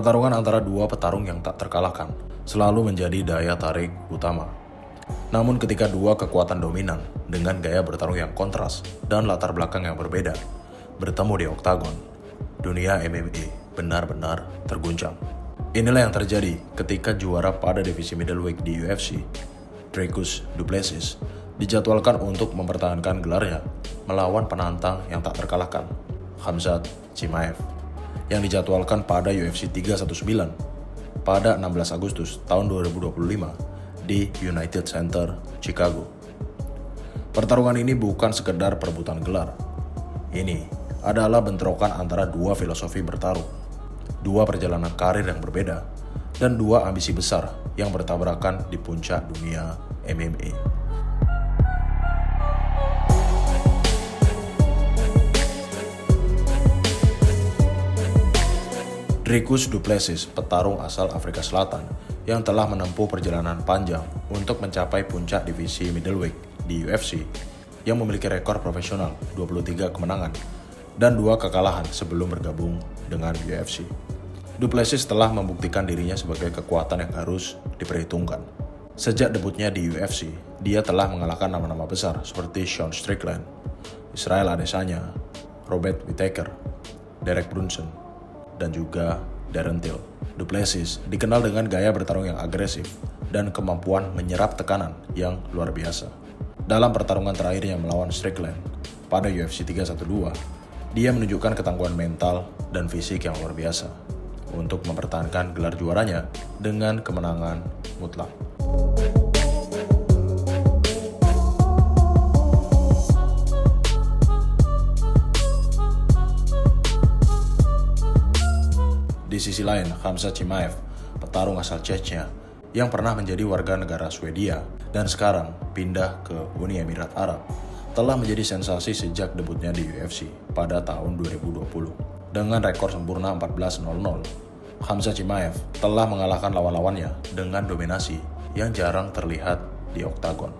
Pertarungan antara dua petarung yang tak terkalahkan selalu menjadi daya tarik utama. Namun ketika dua kekuatan dominan dengan gaya bertarung yang kontras dan latar belakang yang berbeda bertemu di oktagon, dunia MMA benar-benar terguncang. Inilah yang terjadi ketika juara pada divisi middleweight di UFC, Dricus Du Plessis, dijadwalkan untuk mempertahankan gelarnya melawan penantang yang tak terkalahkan, Khamzat Chimaev, yang dijadwalkan pada UFC 319 pada 16 Agustus tahun 2025 di United Center, Chicago. Pertarungan ini bukan sekedar perebutan gelar. Ini adalah bentrokan antara dua filosofi bertarung, dua perjalanan karir yang berbeda, dan dua ambisi besar yang bertabrakan di puncak dunia MMA. Dricus Du Plessis, petarung asal Afrika Selatan yang telah menempuh perjalanan panjang untuk mencapai puncak divisi middleweight di UFC, yang memiliki rekor profesional 23 kemenangan dan 2 kekalahan sebelum bergabung dengan UFC. Du Plessis telah membuktikan dirinya sebagai kekuatan yang harus diperhitungkan. Sejak debutnya di UFC, dia telah mengalahkan nama-nama besar seperti Sean Strickland, Israel Adesanya, Robert Whittaker, Derek Brunson, dan juga Darren Till. Du Plessis dikenal dengan gaya bertarung yang agresif dan kemampuan menyerap tekanan yang luar biasa. Dalam pertarungan terakhirnya melawan Strickland pada UFC 312, dia menunjukkan ketangguhan mental dan fisik yang luar biasa untuk mempertahankan gelar juaranya dengan kemenangan mutlak. Di sisi lain, Khamzat Chimaev, petarung asal Chechnya yang pernah menjadi warga negara Swedia dan sekarang pindah ke Uni Emirat Arab, telah menjadi sensasi sejak debutnya di UFC pada tahun 2020. Dengan rekor sempurna 14-0, Khamzat Chimaev telah mengalahkan lawan-lawannya dengan dominasi yang jarang terlihat di oktagon.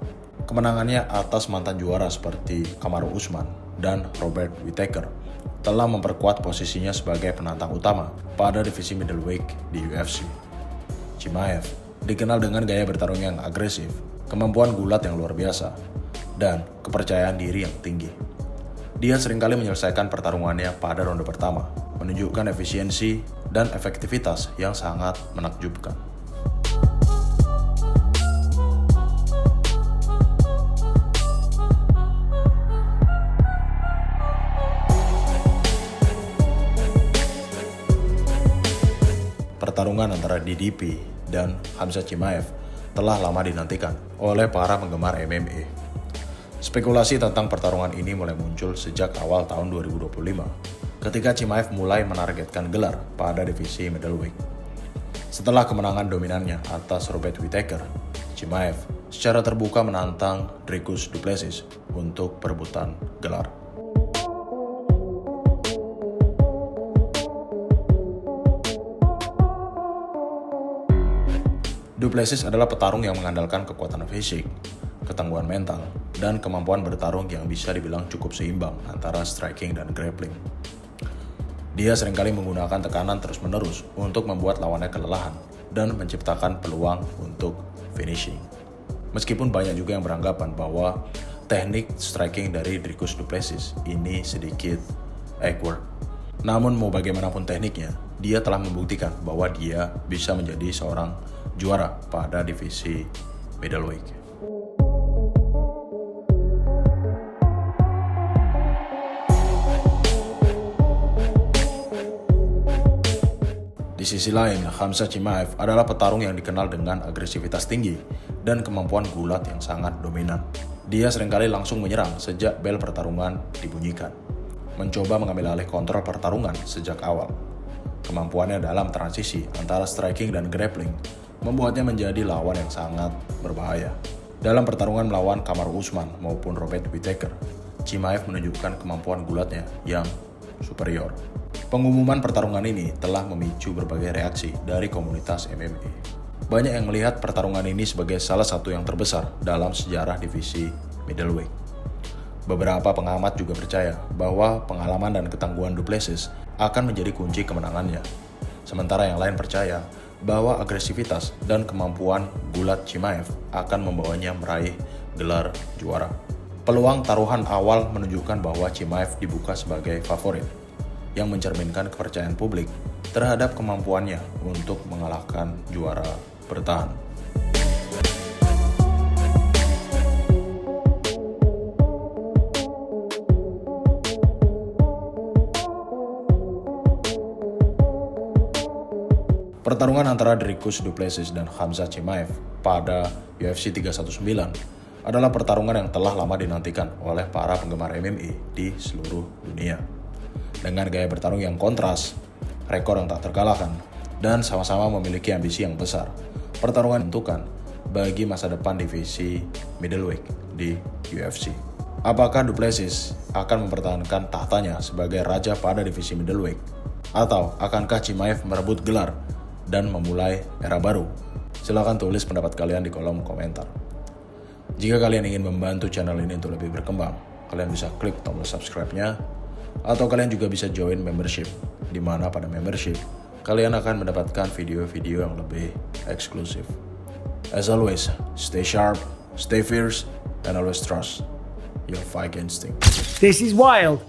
Kemenangannya atas mantan juara seperti Kamaru Usman dan Robert Whittaker telah memperkuat posisinya sebagai penantang utama pada divisi middleweight di UFC. Chimaev dikenal dengan gaya bertarung yang agresif, kemampuan gulat yang luar biasa, dan kepercayaan diri yang tinggi. Dia seringkali menyelesaikan pertarungannya pada ronde pertama, menunjukkan efisiensi dan efektivitas yang sangat menakjubkan. Pertarungan antara DDP dan Khamzat Chimaev telah lama dinantikan oleh para penggemar MMA. Spekulasi tentang pertarungan ini mulai muncul sejak awal tahun 2025, ketika Chimaev mulai menargetkan gelar pada divisi middleweight. Setelah kemenangan dominannya atas Robert Whittaker, Chimaev secara terbuka menantang Dricus Du Plessis untuk perebutan gelar. Du Plessis adalah petarung yang mengandalkan kekuatan fisik, ketangguhan mental, dan kemampuan bertarung yang bisa dibilang cukup seimbang antara striking dan grappling. Dia seringkali menggunakan tekanan terus-menerus untuk membuat lawannya kelelahan dan menciptakan peluang untuk finishing. Meskipun banyak juga yang beranggapan bahwa teknik striking dari Dricus Du Plessis ini sedikit awkward. Namun mau bagaimanapun tekniknya, dia telah membuktikan bahwa dia bisa menjadi seorang juara pada divisi middleweight. Di sisi lain, Khamzat Chimaev adalah petarung yang dikenal dengan agresivitas tinggi dan kemampuan gulat yang sangat dominan. Dia seringkali langsung menyerang sejak bel pertarungan dibunyikan, mencoba mengambil alih kontrol pertarungan sejak awal. Kemampuannya dalam transisi antara striking dan grappling membuatnya menjadi lawan yang sangat berbahaya. Dalam pertarungan melawan Kamaru Usman maupun Robert Whittaker, Chimaev menunjukkan kemampuan gulatnya yang superior. Pengumuman pertarungan ini telah memicu berbagai reaksi dari komunitas MMA. Banyak yang melihat pertarungan ini sebagai salah satu yang terbesar dalam sejarah divisi middleweight. Beberapa pengamat juga percaya bahwa pengalaman dan ketangguhan Du Plessis akan menjadi kunci kemenangannya. Sementara yang lain percaya bahwa agresivitas dan kemampuan gulat Chimaev akan membawanya meraih gelar juara. Peluang taruhan awal menunjukkan bahwa Chimaev dibuka sebagai favorit, yang mencerminkan kepercayaan publik terhadap kemampuannya untuk mengalahkan juara bertahan. Pertarungan antara Dricus Du Plessis dan Khamzat Chimaev pada UFC 319 adalah pertarungan yang telah lama dinantikan oleh para penggemar MMA di seluruh dunia. Dengan gaya bertarung yang kontras, rekor yang tak terkalahkan, dan sama-sama memiliki ambisi yang besar, pertarungan menentukan bagi masa depan divisi middleweight di UFC. Apakah Du Plessis akan mempertahankan tahtanya sebagai raja pada divisi middleweight? Atau akankah Chimaev merebut gelar dan memulai era baru? Silahkan tulis pendapat kalian di kolom komentar. Jika kalian ingin membantu channel ini untuk lebih berkembang, kalian bisa klik tombol subscribe-nya, atau kalian juga bisa join membership, di mana pada membership kalian akan mendapatkan video-video yang lebih eksklusif. As always, stay sharp, stay fierce, and always trust your fight instinct. This is wild.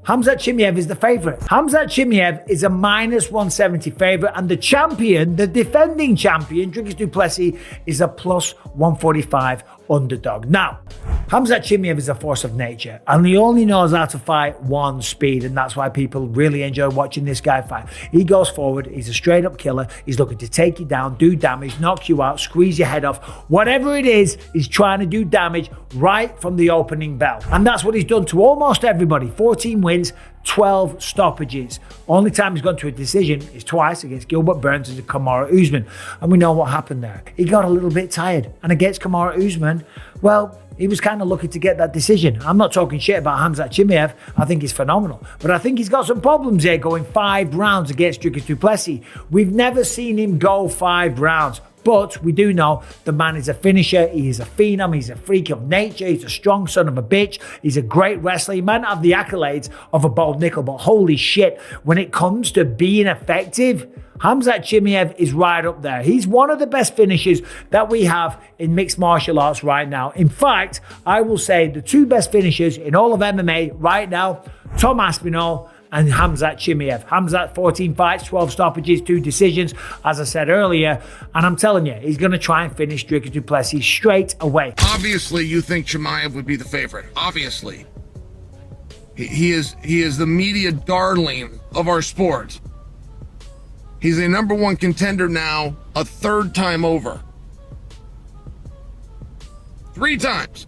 Khamzat Chimaev is the favorite. Khamzat Chimaev is a -170 favorite, and the champion, the defending champion, Dricus Du Plessis, is a +145 underdog. Now, Khamzat Chimaev is a force of nature, and he only knows how to fight one speed, and that's why people really enjoy watching this guy fight. He goes forward, he's a straight-up killer, he's looking to take you down, do damage, knock you out, squeeze your head off. Whatever it is, he's trying to do damage right from the opening bell. And that's what he's done to almost everybody. 14 wins, 12 stoppages. Only time he's gone to a decision is twice against Gilbert Burns and Kamaru Usman. And we know what happened there. He got a little bit tired. And against Kamaru Usman, well, he was kind of lucky to get that decision. I'm not talking shit about Khamzat Chimaev. I think he's phenomenal. But I think he's got some problems here going 5 rounds against Dricus Du Plessis. We've never seen him go 5 rounds. But we do know the man is a finisher, he is a phenom, he's a freak of nature, he's a strong son of a bitch, he's a great wrestler. He might not have the accolades of a Bold Nickel, but holy shit, when it comes to being effective, Khamzat Chimaev is right up there. He's one of the best finishers that we have in mixed martial arts right now. In fact, I will say the 2 best finishers in all of MMA right now, Tom Aspinall and Khamzat Chimaev. Khamzat, 14 fights, 12 stoppages, 2 decisions, as I said earlier. And I'm telling you, he's going to try and finish Dricus Du Plessis straight away. Obviously, you think Chimaev would be the favorite. Obviously. He is the media darling of our sport. He's a #1 contender now, a 3rd time over. 3 times.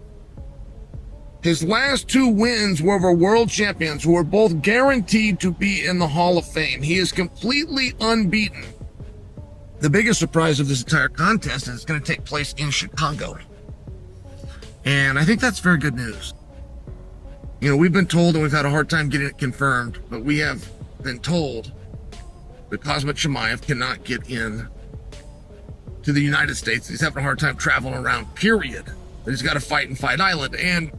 His last 2 wins were over world champions who are both guaranteed to be in the Hall of Fame. He is completely unbeaten. The biggest surprise of this entire contest is it's going to take place in Chicago. And I think that's very good news. You know, we've been told, and we've had a hard time getting it confirmed, but we have been told that Khamzat Chimaev cannot get in to the United States. He's having a hard time traveling around, period. That he's got to fight in Fight Island. And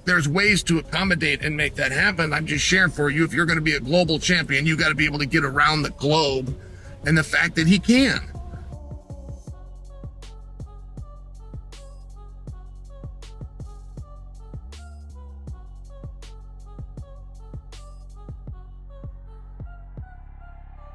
there's ways to accommodate and make that happen. I'm just sharing for you, if you're going to be a global champion, you got to be able to get around the globe. And the fact that he can.